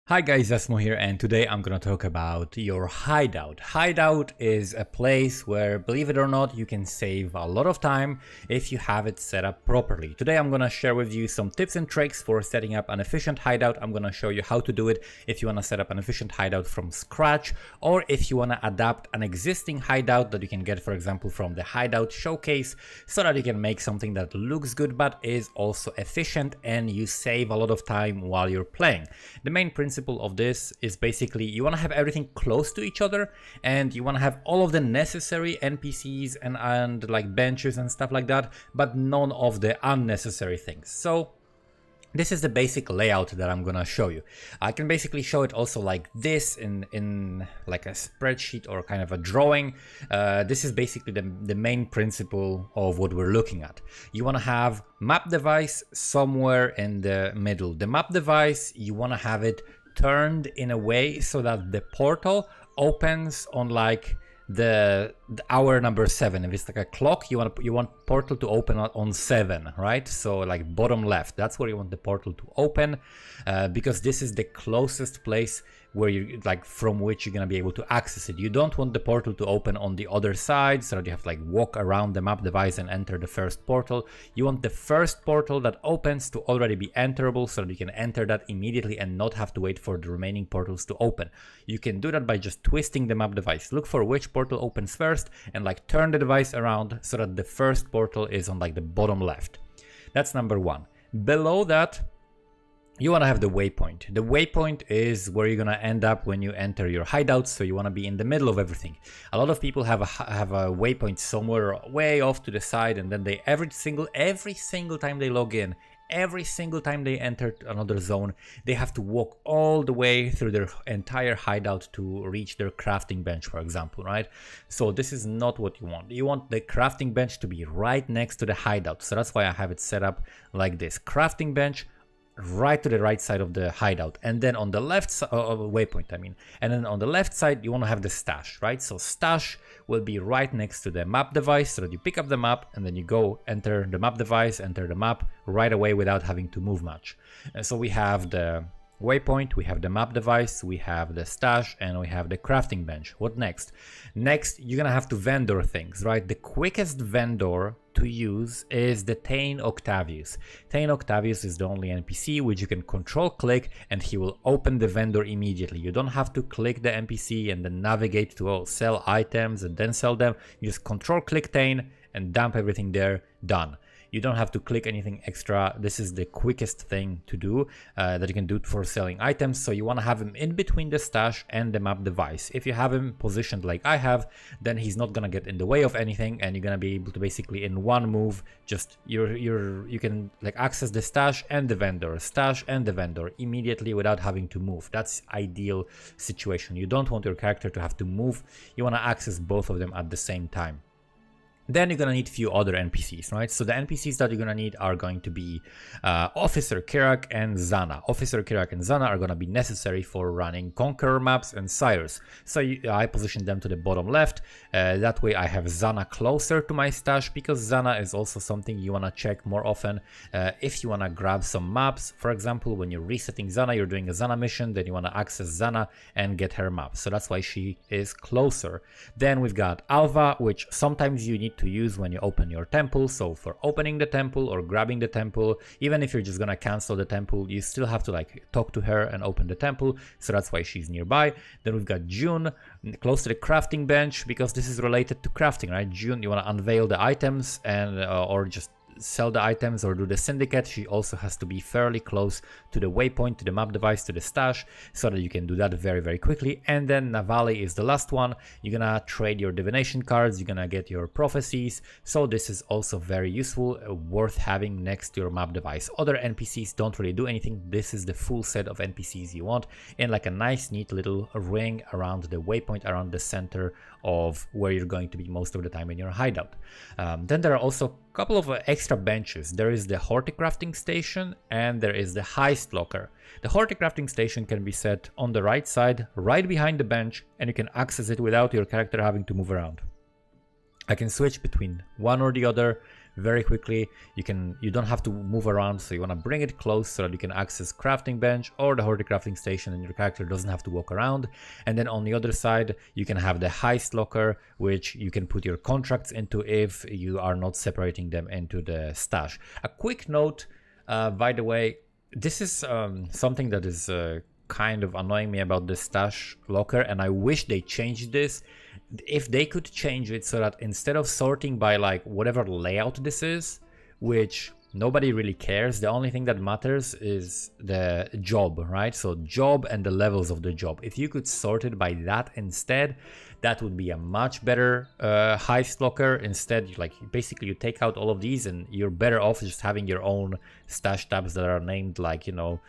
Hi guys, Asmo here, and today I'm gonna talk about your hideout. Hideout is a place where, believe it or not, you can save a lot of time if you have it set up properly. Today I'm gonna share with you some tips and tricks for setting up an efficient hideout. I'm gonna show you how to do it if you wanna set up an efficient hideout from scratch, or if you wanna adapt an existing hideout that you can get, for example, from the hideout showcase, so that you can make something that looks good but is also efficient and you save a lot of time while you're playing. The main principle of this is basically you want to have everything close to each other, and you want to have all of the necessary NPCs and like benches and stuff like that, but none of the unnecessary things. So this is the basic layout that I'm gonna show you. I can basically show it also like this in like a spreadsheet or kind of a drawing. This is basically the main principle of what we're looking at. You wanna have map device somewhere in the middle. The map device, you wanna have it turned in a way so that the portal opens on like the hour number 7. If it's like a clock, you want portal to open on 7, right? So like bottom left, that's where you want the portal to open, because this is the closest place where you like from which you're gonna be able to access it. You don't want the portal to open on the other side so that you have to like walk around the map device and enter the first portal. You want the first portal that opens to already be enterable so that you can enter that immediately and not have to wait for the remaining portals to open. You can do that by just twisting the map device. Look for which portal opens first and like turn the device around so that the first portal is on like the bottom left. That's number 1. Below that, you want to have the waypoint. The waypoint is where you're gonna end up when you enter your hideout, so you want to be in the middle of everything. A lot of people have a waypoint somewhere way off to the side, and then they every single time they log in, every single time they enter another zone, they have to walk all the way through their entire hideout to reach their crafting bench, for example, right? So this is not what you want. You want the crafting bench to be right next to the hideout. So that's why I have it set up like this. Crafting bench right to the right side of the hideout, and then on the left side waypoint, and then on the left side you want to have the stash, right? So stash will be right next to the map device, so that you pick up the map and then you go enter the map device, enter the map right away without having to move much. And so we have the waypoint, we have the map device, we have the stash, and we have the crafting bench. What next? Next, you're gonna have to vendor things, right? The quickest vendor to use is the Thane Octavius. Thane Octavius is the only NPC which you can control click and he will open the vendor immediately. You don't have to click the NPC and then navigate to sell items and then sell them. You just control click Thane and dump everything there, done. You don't have to click anything extra. This is the quickest thing to do that you can do for selling items. So you want to have him in between the stash and the map device. If you have him positioned like I have, then he's not gonna get in the way of anything, and you're gonna be able to basically in one move just you can like access the stash and the vendor immediately without having to move. That's ideal situation. You don't want your character to have to move. You want to access both of them at the same time. Then you're gonna need a few other NPCs, right? So the NPCs that you're gonna need are going to be Officer Kirak and Zana. Officer Kirak and Zana are gonna be necessary for running Conqueror maps and Cyrus. So I positioned them to the bottom left. That way I have Zana closer to my stash, because Zana is also something you wanna check more often. If you wanna grab some maps, for example, when you're resetting Zana, you're doing a Zana mission, then you wanna access Zana and get her map. So that's why she is closer. Then we've got Alva, which sometimes you need to use when you open your temple. So for opening the temple or grabbing the temple, even if you're just gonna cancel the temple, you still have to like talk to her and open the temple. So that's why she's nearby. Then we've got June close to the crafting bench, because this is related to crafting, right? June, you want to unveil the items and or just sell the items or do the syndicate. She also has to be fairly close to the waypoint, to the map device, to the stash, so that you can do that very quickly. And then Navali is the last one. You're gonna trade your divination cards, you're gonna get your prophecies, so this is also very useful, worth having next to your map device. Other NPCs don't really do anything. This is the full set of NPCs you want in like a nice neat little ring around the waypoint, around the center of where you're going to be most of the time in your hideout. Then there are also a couple of extra benches. There is the horticrafting station and there is the heist locker. The horticrafting station can be set on the right side, right behind the bench, and you can access it without your character having to move around. I can switch between one or the other. very quickly. You don't have to move around, so you want to bring it close so that you can access crafting bench or the horticrafting station, and your character doesn't have to walk around. And then on the other side you can have the heist locker, which you can put your contracts into if you are not separating them into the stash. A quick note, by the way, this is something that is kind of annoying me about the stash locker, and I wish they changed this. If they could change it so that instead of sorting by like whatever layout this is, which nobody really cares, the only thing that matters is the job, right? So job and the levels of the job. If you could sort it by that instead, that would be a much better heist locker. Instead, like basically you take out all of these and you're better off just having your own stash tabs that are named like, you know,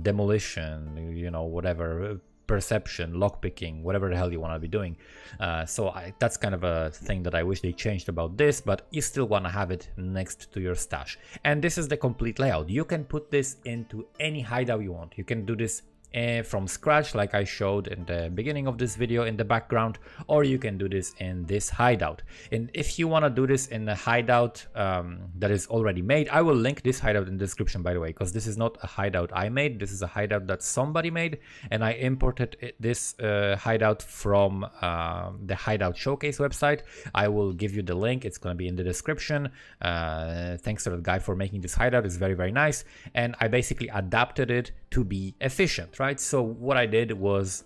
demolition, you know, whatever, perception, lockpicking, whatever the hell you want to be doing. So that's kind of a thing that I wish they changed about this, but you still want to have it next to your stash. And this is the complete layout. You can put this into any hideout you want. You can do this from scratch like I showed in the beginning of this video in the background, or you can do this in this hideout. And if you want to do this in a hideout that is already made, I will link this hideout in the description, by the way, because this is not a hideout I made. This is a hideout that somebody made, and I imported this hideout from the Hideout Showcase website. I will give you the link. It's going to be in the description. Thanks to that guy for making this hideout. It's very, very nice, and I basically adapted it to be efficient, right? So what I did was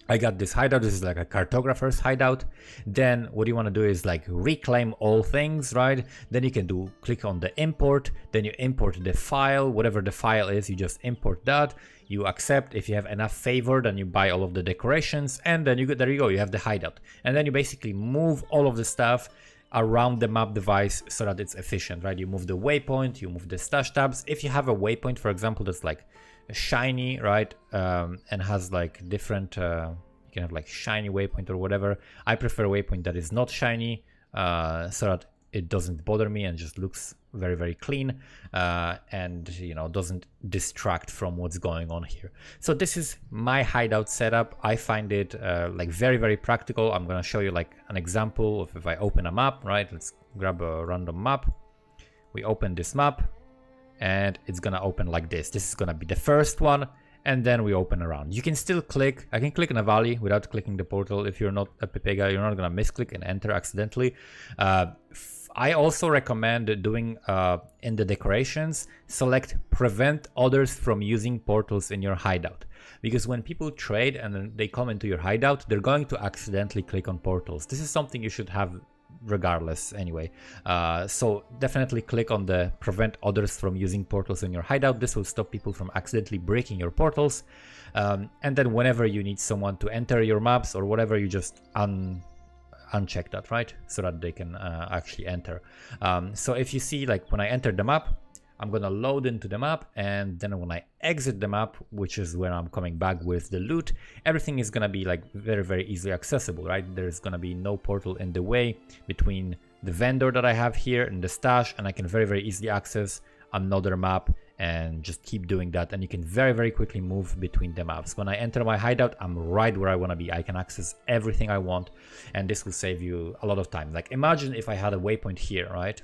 I got this hideout. This is like a cartographer's hideout. Then what you want to do is like reclaim all things, right? Then you can click on the import, then you import the file, whatever the file is, you just import that, you accept. If you have enough favor, then you buy all of the decorations, and then there you go, you have the hideout. And then you basically move all of the stuff around the map device so that it's efficient, right? You move the waypoint, you move the stash tabs. If you have a waypoint, for example, that's like shiny, right, and has like different you can have like shiny waypoint or whatever. I prefer a waypoint that is not shiny, so that it doesn't bother me and just looks very, very clean, and you know, doesn't distract from what's going on here. So this is my hideout setup. I find it like very, very practical. I'm gonna show you like an example of if I open a map, right? Let's grab a random map. We open this map and it's gonna open like this. This is gonna be the first one, and then we open around. You can still click. I can click in a valley without clicking the portal. If you're not a PP guy, you're not gonna misclick and enter accidentally. I also recommend doing in the decorations, select prevent others from using portals in your hideout, because when people trade and then they come into your hideout, they're going to accidentally click on portals. This is something you should have regardless anyway. So definitely click on the prevent others from using portals in your hideout. This will stop people from accidentally breaking your portals, and then whenever you need someone to enter your maps or whatever, you just uncheck that, right, so that they can actually enter. So if you see, like when I enter the map, I'm gonna load into the map, and then when I exit the map, which is when I'm coming back with the loot, everything is gonna be like very, very easily accessible, right? There's gonna be no portal in the way between the vendor that I have here and the stash, and I can very, very easily access another map and just keep doing that. And you can very, very quickly move between the maps. When I enter my hideout, I'm right where I want to be. I can access everything I want, and this will save you a lot of time. Like imagine if I had a waypoint here, right?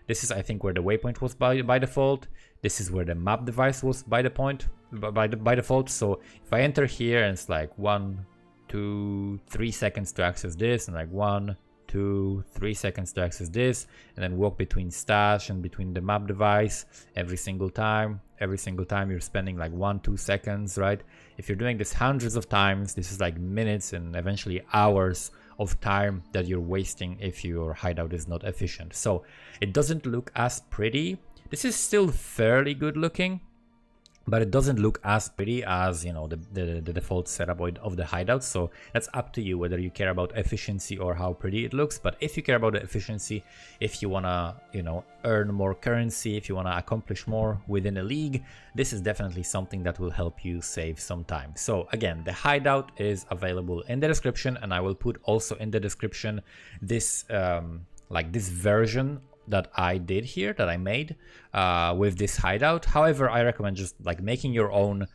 This is, I think, where the waypoint was by default. This is where the map device was by default. So if I enter here and it's like 1, 2, 3 seconds to access this, and like 1, 2, 3 seconds to access this, and then walk between stash and between the map device every single time you're spending like 1-2 seconds, right? If you're doing this hundreds of times, this is like minutes and eventually hours of time that you're wasting if your hideout is not efficient. So it doesn't look as pretty. This is still fairly good looking, but it doesn't look as pretty as, you know, the default setup of the hideout. So that's up to you whether you care about efficiency or how pretty it looks. But if you care about the efficiency, if you want to, you know, earn more currency, if you want to accomplish more within a league, this is definitely something that will help you save some time. So again, the hideout is available in the description, and I will put also in the description this like this version that I did here, that I made with this hideout. However, I recommend just like making your own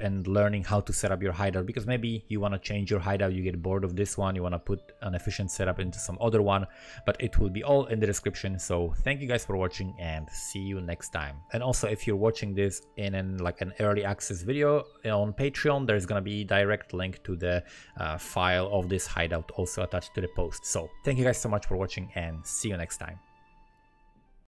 and learning how to set up your hideout, because maybe you want to change your hideout, you get bored of this one, you want to put an efficient setup into some other one, but it will be all in the description. So thank you guys for watching and see you next time. And also, if you're watching this in an early access video on Patreon, there's gonna be direct link to the file of this hideout also attached to the post. So thank you guys so much for watching and see you next time.